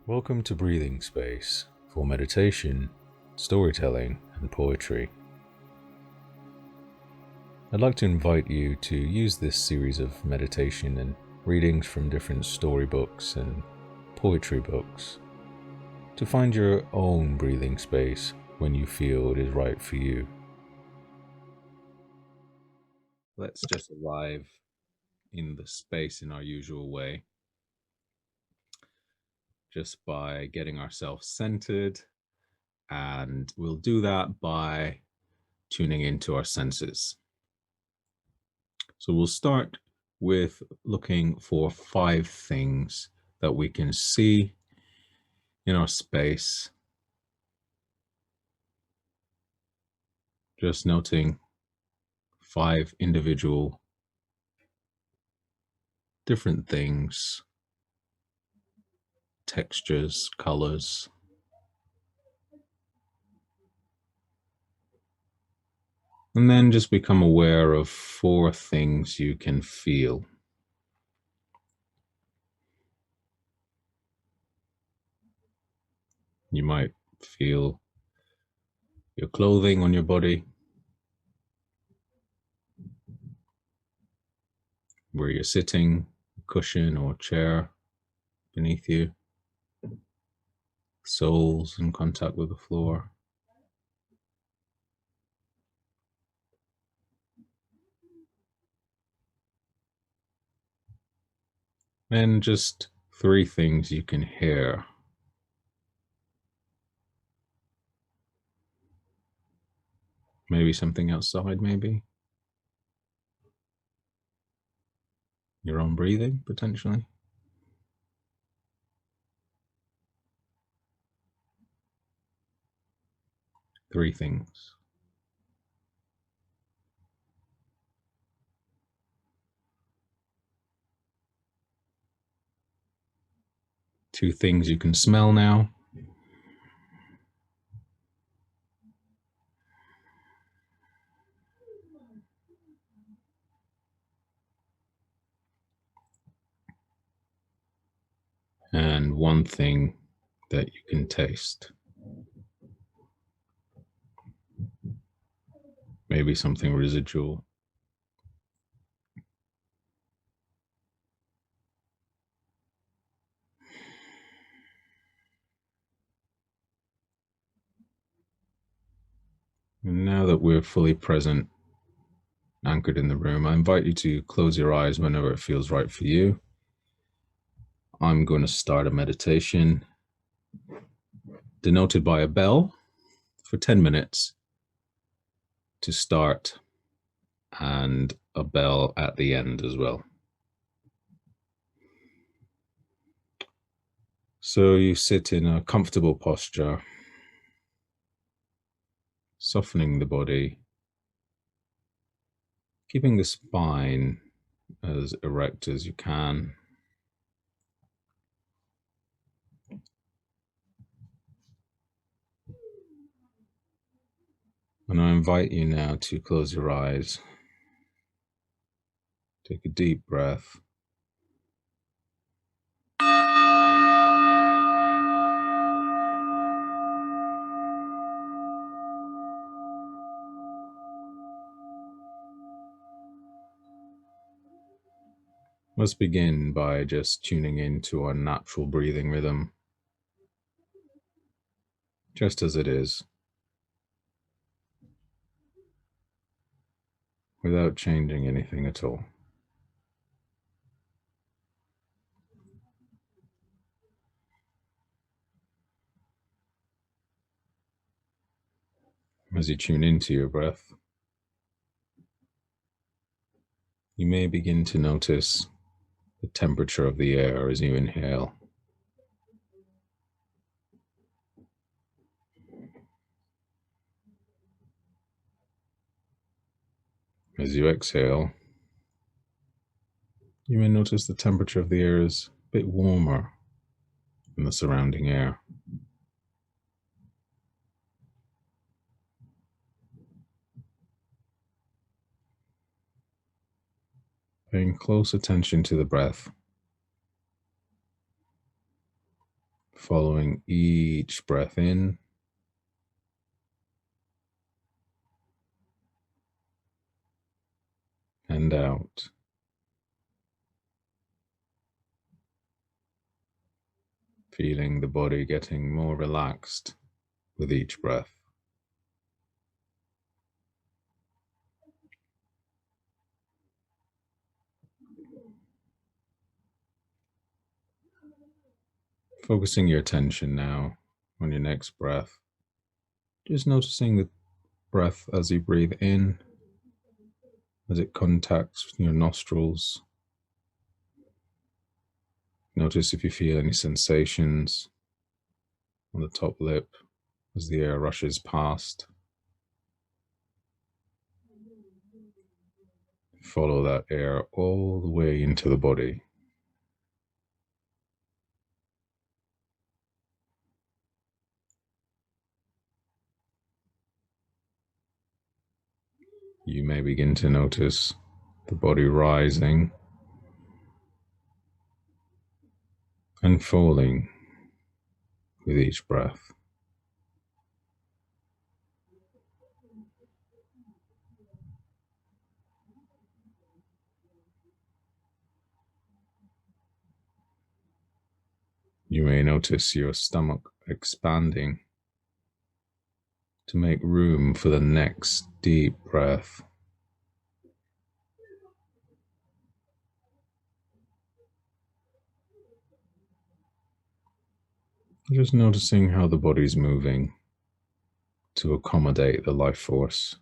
Welcome to Breathing Space for meditation, storytelling, and poetry. I'd like to invite you to use this series of meditation and readings from different storybooks and poetry books to find your own breathing space when you feel it is right for you. Let's just arrive in the space in our usual way, just by getting ourselves centered, and we'll do that by tuning into our senses. So we'll start with looking for 5 things that we can see in our space. Just noting 5 individual different things, textures, colors. And then just become aware of 4 things you can feel. You might feel your clothing on your body, where you're sitting, cushion or chair beneath you, soles in contact with the floor. And just 3 things you can hear. Maybe something outside, maybe. Your own breathing, potentially. Three things. Two things you can smell now. And 1 thing that you can taste. Maybe something residual. And now that we're fully present, anchored in the room, I invite you to close your eyes whenever it feels right for you. I'm going to start a meditation denoted by a bell for 10 minutes to start, and a bell at the end as well. So you sit in a comfortable posture, softening the body, keeping the spine as erect as you can. And I invite you now to close your eyes. Take a deep breath. Let's begin by just tuning into our natural breathing rhythm, just as it is, without changing anything at all. As you tune into your breath, you may begin to notice the temperature of the air as you inhale. As you exhale, you may notice the temperature of the air is a bit warmer than the surrounding air. Paying close attention to the breath, following each breath in and out. Feeling the body getting more relaxed with each breath. Focusing your attention now on your next breath. Just noticing the breath as you breathe in, as it contacts your nostrils. Notice if you feel any sensations on the top lip as the air rushes past. Follow that air all the way into the body. You may begin to notice the body rising and falling with each breath. You may notice your stomach expanding to make room for the next deep breath. Just noticing how the body's moving to accommodate the life force.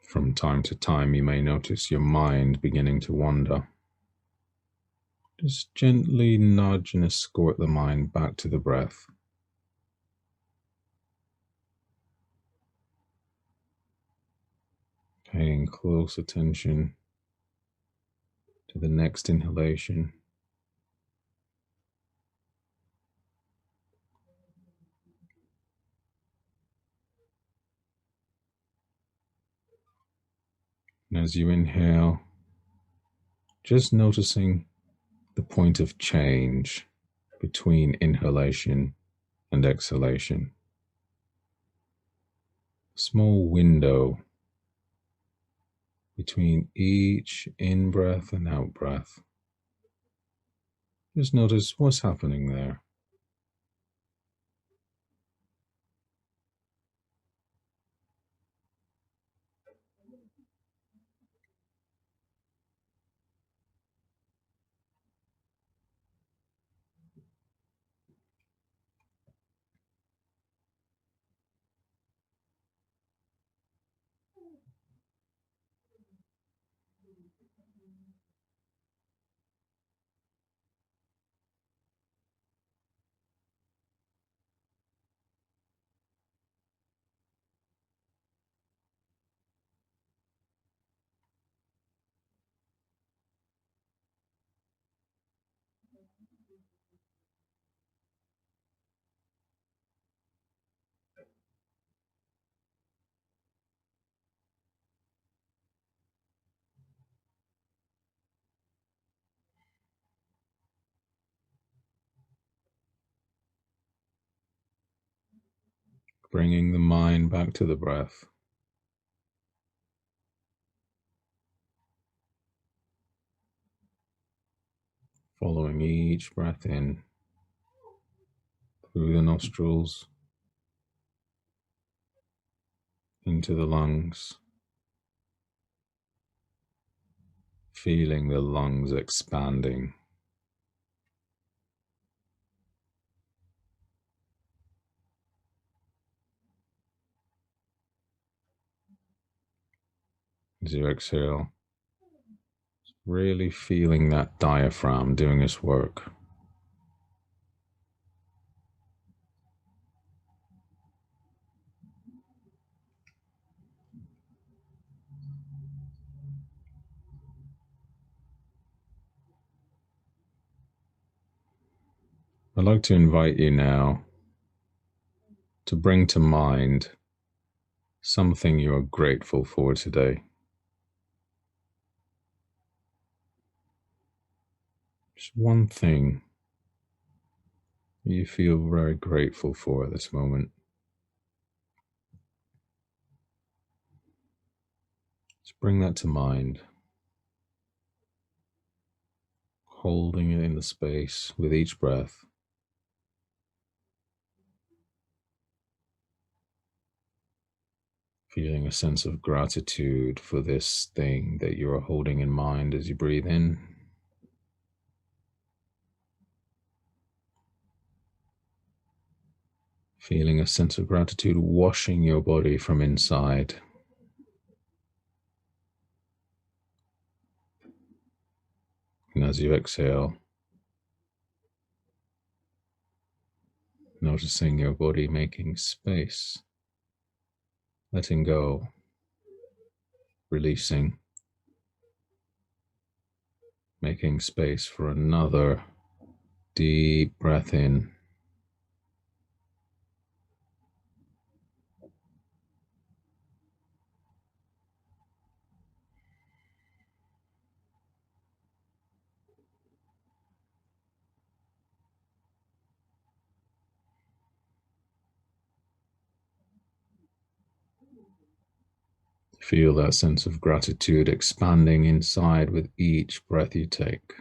From time to time, you may notice your mind beginning to wander. Just gently nudge and escort the mind back to the breath. Paying close attention to the next inhalation. And as you inhale, just noticing the point of change between inhalation and exhalation. Small window between each in-breath and out-breath. Just notice what's happening there. Bringing the mind back to the breath. Following each breath in through the nostrils, into the lungs, feeling the lungs expanding. As you exhale, really feeling that diaphragm doing its work. I'd like to invite you now to bring to mind something you're grateful for today. Just one thing you feel very grateful for at this moment. Just bring that to mind, holding it in the space with each breath. Feeling a sense of gratitude for this thing that you are holding in mind as you breathe in. Feeling a sense of gratitude washing your body from inside. And as you exhale, noticing your body making space, letting go, releasing, making space for another deep breath in. Feel that sense of gratitude expanding inside with each breath you take.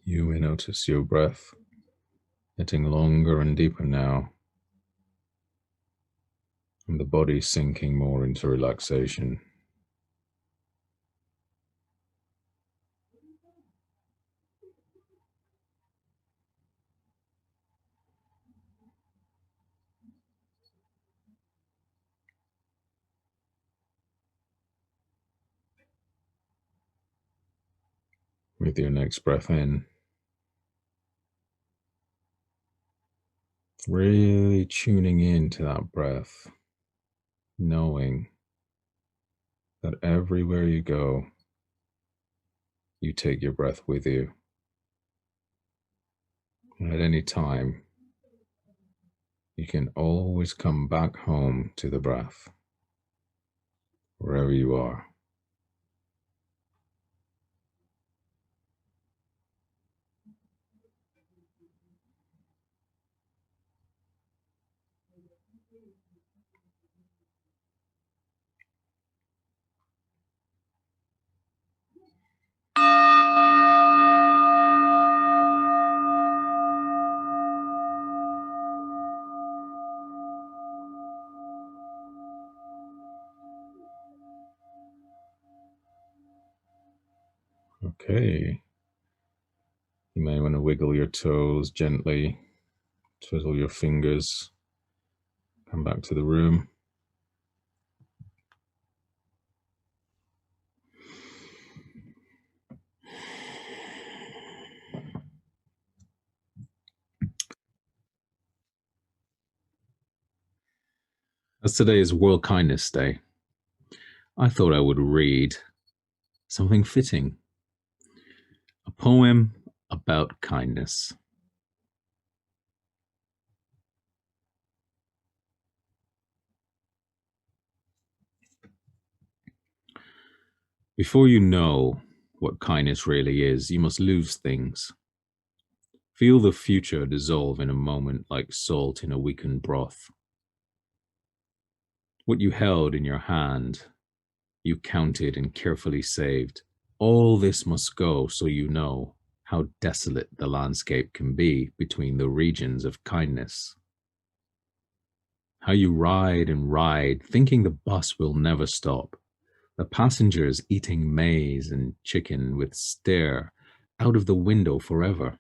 You may notice your breath getting longer and deeper now, and the body sinking more into relaxation. With your next breath in, really tuning into that breath, knowing that everywhere you go, you take your breath with you. And at any time, you can always come back home to the breath, wherever you are. Okay. You may want to wiggle your toes gently, twiddle your fingers, come back to the room. As today is World Kindness Day, I thought I would read something fitting, a poem about kindness. Before you know what kindness really is, you must lose things. Feel the future dissolve in a moment like salt in a weakened broth. What you held in your hand, you counted and carefully saved. All this must go so you know how desolate the landscape can be between the regions of kindness. How you ride and ride, thinking the bus will never stop, The passengers eating maize and chicken would stare out of the window forever.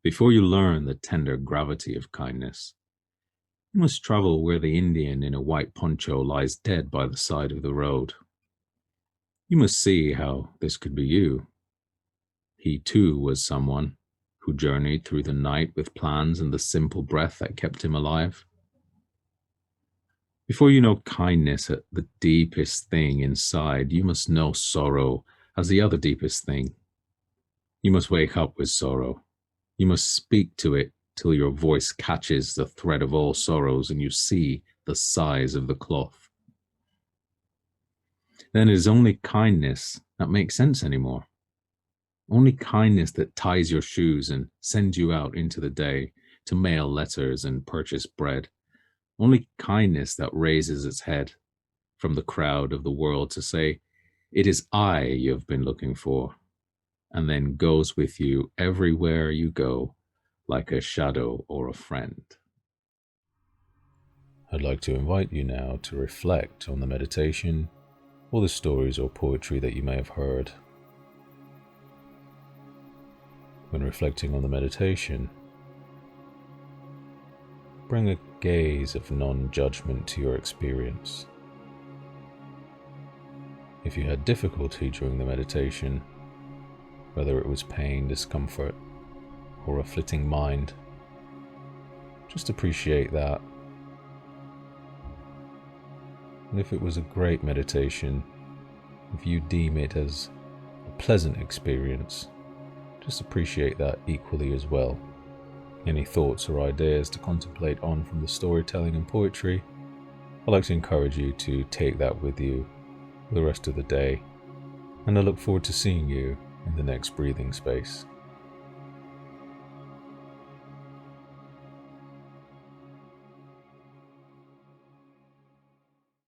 Before you learn the tender gravity of kindness, you must travel where the Indian in a white poncho lies dead by the side of the road. You must see how this could be you. He too was someone who journeyed through the night with plans and the simple breath that kept him alive. Before you know kindness at the deepest thing inside, you must know sorrow as the other deepest thing. You must wake up with sorrow. You must speak to it till your voice catches the thread of all sorrows and you see the size of the cloth. Then it is only kindness that makes sense anymore. Only kindness that ties your shoes and sends you out into the day to mail letters and purchase bread. Only kindness that raises its head from the crowd of the world to say, "It is I you have been looking for," and then goes with you everywhere you go, like a shadow or a friend. I'd like to invite you now to reflect on the meditation or the stories or poetry that you may have heard. When reflecting on the meditation, bring a gaze of non-judgment to your experience. If you had difficulty during the meditation, whether it was pain, discomfort, or a flitting mind, just appreciate that. And if it was a great meditation, if you deem it as a pleasant experience, just appreciate that equally as well. Any thoughts or ideas to contemplate on from the storytelling and poetry, I'd like to encourage you to take that with you for the rest of the day, and I look forward to seeing you in the next breathing space.